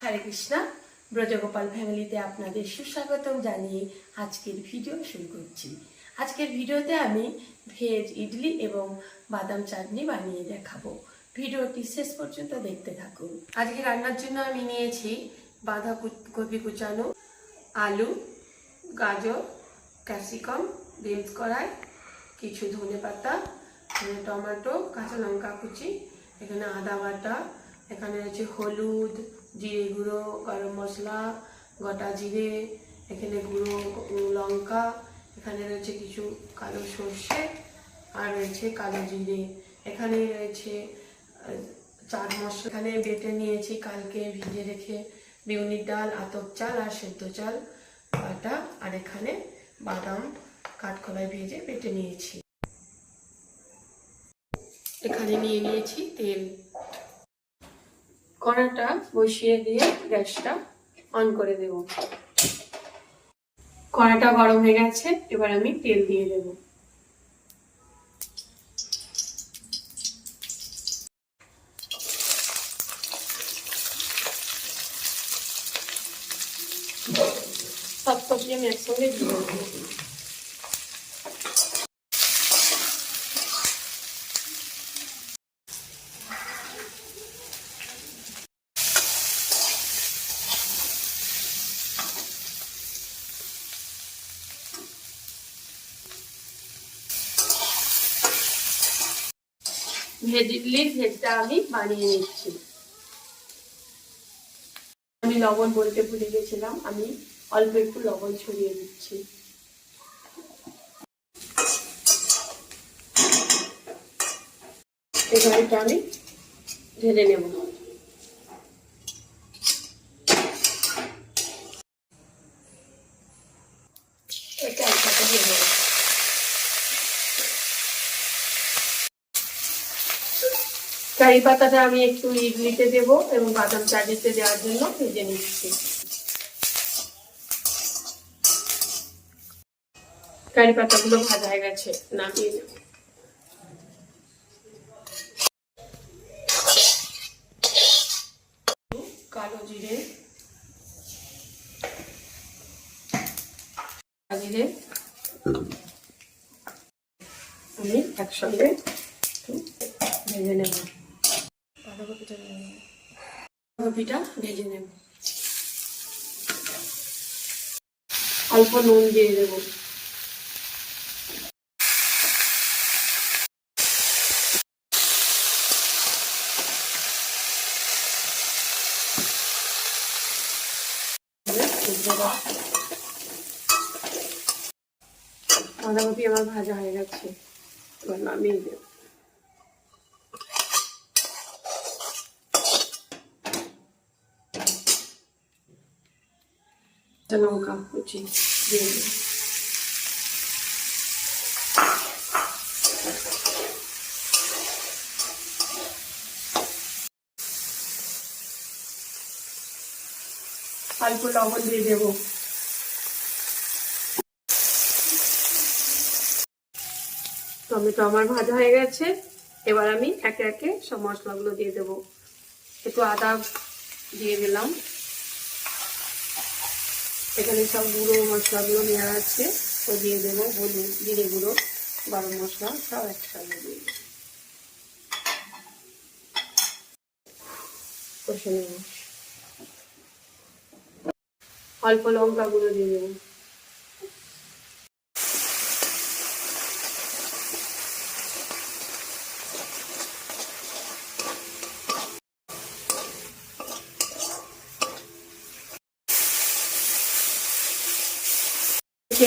হরে কৃষ্ণ। ব্রজগোপাল ফ্যামিলিতে আপনাদের সুস্বাগতম জানিয়ে আজকের ভিডিও শুরু করছি। আজকের ভিডিওতে আমি ভেজ ইডলি এবং বাদাম চাটনি বানিয়ে দেখাবো। ভিডিওটি শেষ পর্যন্ত দেখতে থাকুন। আজকে রান্নার জন্য আমি নিয়েছি বাঁধাকপি কুচানো, আলু, গাজর, ক্যাপসিকাম, বিনস কড়াই, কিছু ধনেপাতা, টমেটো, কাঁচা লঙ্কা কুচি, এখানে আদা বাটা, এখানে রয়েছে হলুদ, জিরে গুঁড়ো, গরম মশলা, গোটা জিরে, এখানে গুঁড়ো লঙ্কা, এখানে রয়েছে কিছু কালো সর্ষে আর রয়েছে কালো জিরে, এখানে রয়েছে চাট মশলা। এখানে বেটে নিয়েছি কালকে ভিজে রেখে বিউলির ডাল, আতপ চাল আর সেদ্ধ চাল বাটা, আর এখানে বাদাম কাঠকলায় ভেজে বেটে নিয়েছি। এখানে নিয়ে নিয়েছি তেল। কড়াটা বসিয়ে দিয়ে গ্যাসটা অন করে দেব। কড়াটা গরম হয়ে গেছে, এবার আমি তেল দিয়ে দেব। সব সবজি আমি একসঙ্গে দিয়ে দেবো। ভেজ ইডলির ভেজটা আমি বানিয়ে নিচ্ছি। আমি লবণ বলতে ভুলে গেছিলাম, আমি অল্প একটু লবণ ছড়িয়ে দিচ্ছি। এবার এটা আমি ঢেলে নেব। এটা একসাথে দিয়ে দেবো। কারি পাতাটা আমি একটু ইডলিতে দেবো এবং বাদাম চাটনিতে দেওয়ার জন্য ভেজে নিচ্ছি। কারি পাতাগুলো ভাজা হয়ে গেছে, নামিয়ে নেব। কালো জিরে, জিরে আমি একসঙ্গে ভেজে নেব। বাঁধাকপিটা ভেজে নেব। অল্প নুন দিয়ে দেব। বাঁধাকপি আমার ভাজা হয়ে গেছে, এবার নামিয়ে দেব। লঙ্কা কুচি দিয়ে দেব। অল্প লবণ দিয়ে দেব। টমেটো আমার ভাজা হয়ে গেছে, এবার আমি একে একে সব মশলাগুলো দিয়ে দেব। একটু আদা দিয়ে দিলাম। এখানে সব গুঁড়ো মশলাগুলো নেওয়া আছে, তো দিয়ে দেবো। হলুদ, জিরে গুঁড়ো, গরম মশলা সব একসঙ্গে দিয়ে দেবো। কষে নেব। অল্প লঙ্কা গুঁড়ো দিয়ে দেবো।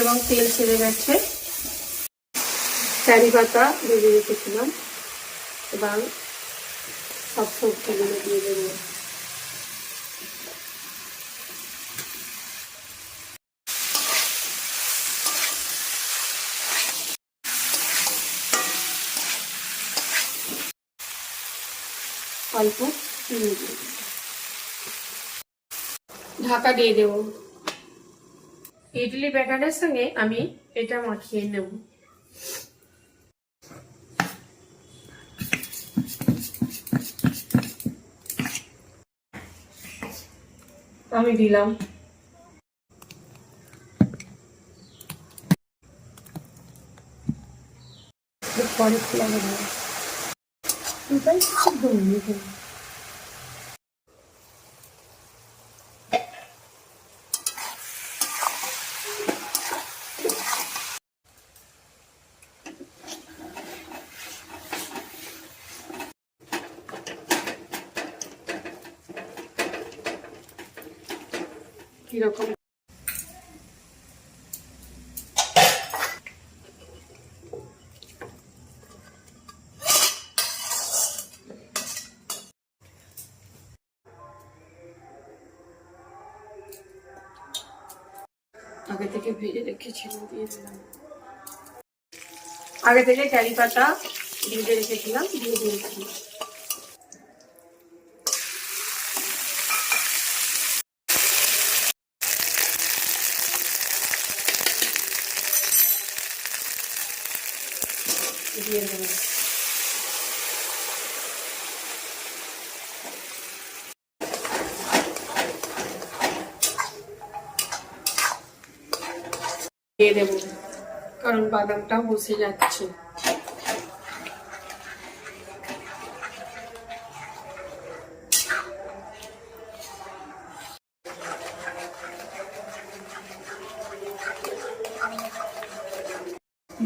এবং তেল ছেড়ে গেছে। কারি পাতা ভেজে রেখেছিলাম, এবার সব সবজিগুলো দিয়ে দেবো। অল্প চিনি দিয়ে দেবো। ঢাকা দিয়ে দেবো। ইডলি ব্যাটারের সঙ্গে আমি এটা মাখিয়ে নেব। আমি দিলাম। পরে খোলা হবে কিরকম। আগে থেকে ভেজে রেখেছিলাম, দিয়ে দিলাম। আগে থেকে কারি পাতা ভেজে রেখেছিলাম, দিয়ে দিয়েছি। দিয়ে দেবো। দিয়ে দেবো, কারণ বাদামটা বসে যাচ্ছে।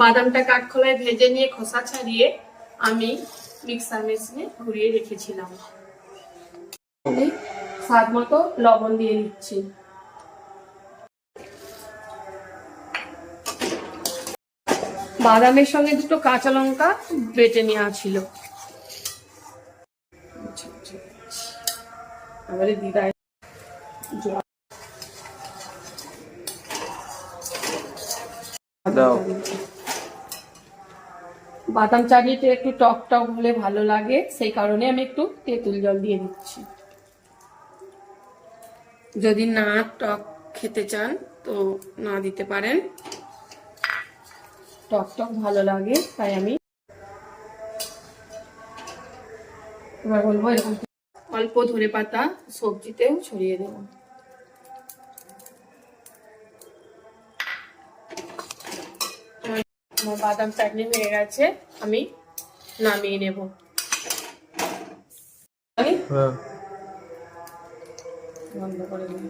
বাদামটা কাঠখোলায় ভেজে নিয়ে খোসা ছাড়িয়ে আমি মিক্সার মেশিনে ঘুরিয়ে রেখেছিলাম। আমি স্বাদ মতো লবণ দিয়ে দিচ্ছি। বাদামের সঙ্গে দুটো কাঁচা লঙ্কা বেটে নেওয়া ছিল। এবারে দিদাই বাদাম চাটনিটা একটু টক টক হলে ভালো লাগে, সেই কারণে আমি একটু তেঁতুল জল দিয়ে দিচ্ছি। যদি না টক খেতে চান তো না দিতে পারেন, টক টক ভালো লাগে তাই আমি। এবার বলবো এরকম অল্প ধনে পাতা সবজিতেও ছড়িয়ে দেবো। আমার বাদাম চাটনি হয়ে গেছে, আমি নামিয়ে নেব। বন্ধ করে দেব।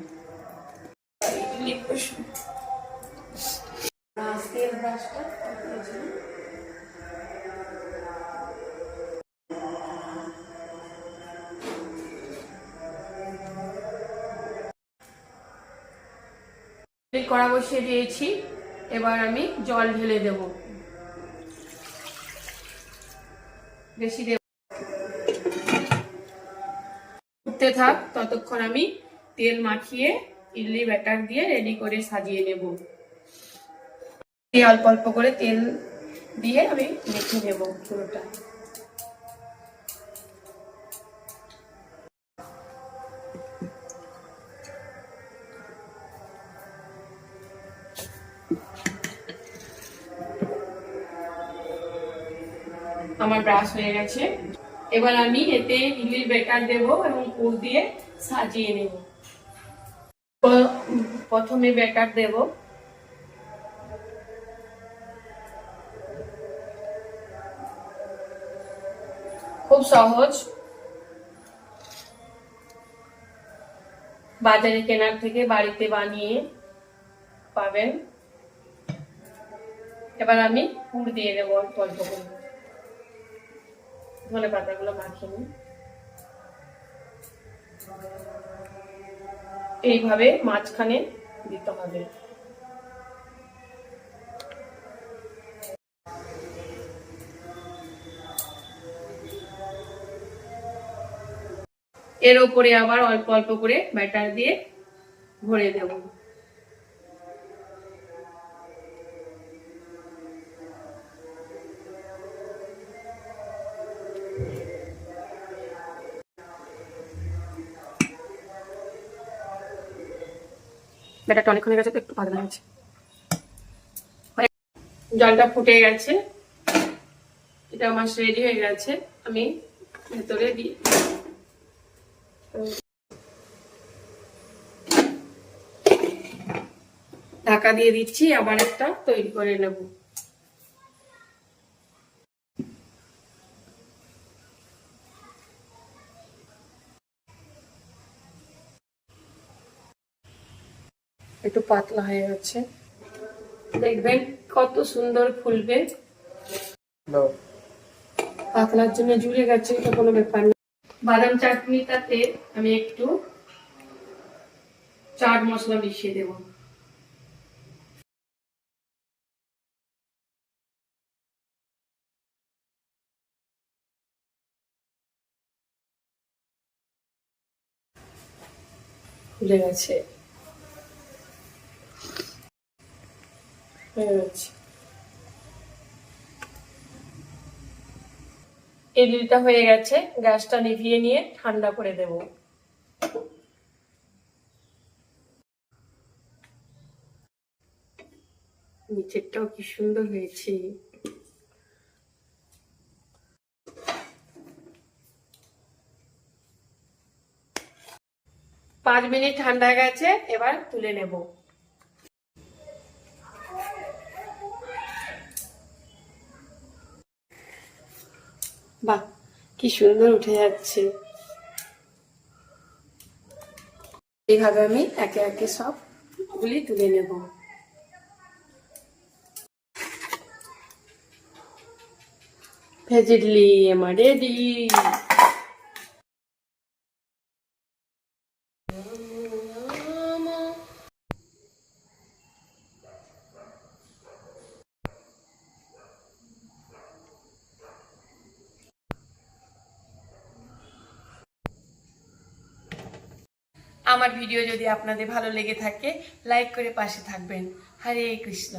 কড়া বসিয়ে দিয়েছি, এবার আমি জল ঢেলে দেব। বেশি দেব, উঠতে থাক, ততক্ষণ আমি তেল মাখিয়ে ইডলি ব্যাটার দিয়ে রেডি করে সাজিয়ে নেব। অল্প অল্প করে তেল দিয়ে আমি মেখে নেব পুরোটা। আমার ব্রাশ হয়ে গেছে, এবার আমি এতে ইডলির ব্যাটার দেব এবং পুর দিয়ে সাজিয়ে নেব। প্রথমে ব্যাটার দেব, খুব সহজ, বাজারে কেনার থেকে বাড়িতে বানিয়ে পাবেন। এবার আমি পুর দিয়ে দেবো অল্প অল্প করে, ধনে পাতাগুলো মাখিয়ে নিই। এইভাবে মাঝখানে দিতে হবে। এর উপরে আবার অল্প অল্প করে ব্যাটার দিয়ে ভরে দেব। ব্যাটারটা অনেকক্ষণ হয়ে গেছে তো একটু পাতলা হয়েছে। জলটা ফুটে গেছে, এটা আমার রেডি হয়ে গেছে। আমি ভেতরে দিই, ঢাকা দিয়ে দিচ্ছি, আবার একটা তৈরি করে নেব। একটু পাতলা হয়ে গেছে, দেখবেন কত সুন্দর ফুলবে। পাতলার জন্য জুড়ে গেছে, এটা কোনো ব্যাপার না। বাদাম চাটনিটাতে আমি একটু চাট মশলা মিশিয়ে দেব। ফুলে গেছে, হয়ে গেছে। ইডলিটা হয়ে গেছে, গ্যাসটা নিভিয়ে নিয়ে ঠান্ডা করে দেব। নিচেরটাও কি সুন্দর হয়েছে। 5 মিনিট ঠান্ডা হয়ে গেছে, এবার তুলে নেব। বাহ, কি সুন্দর উঠে যাচ্ছে। এইভাবে আমি একে একে সবগুলি তুলে নেব। ভেজ ইডলি আমার রেডি। আমার ভিডিও যদি আপনাদের ভালো লেগে থাকে, লাইক করে পাশে থাকবেন। হরে কৃষ্ণ।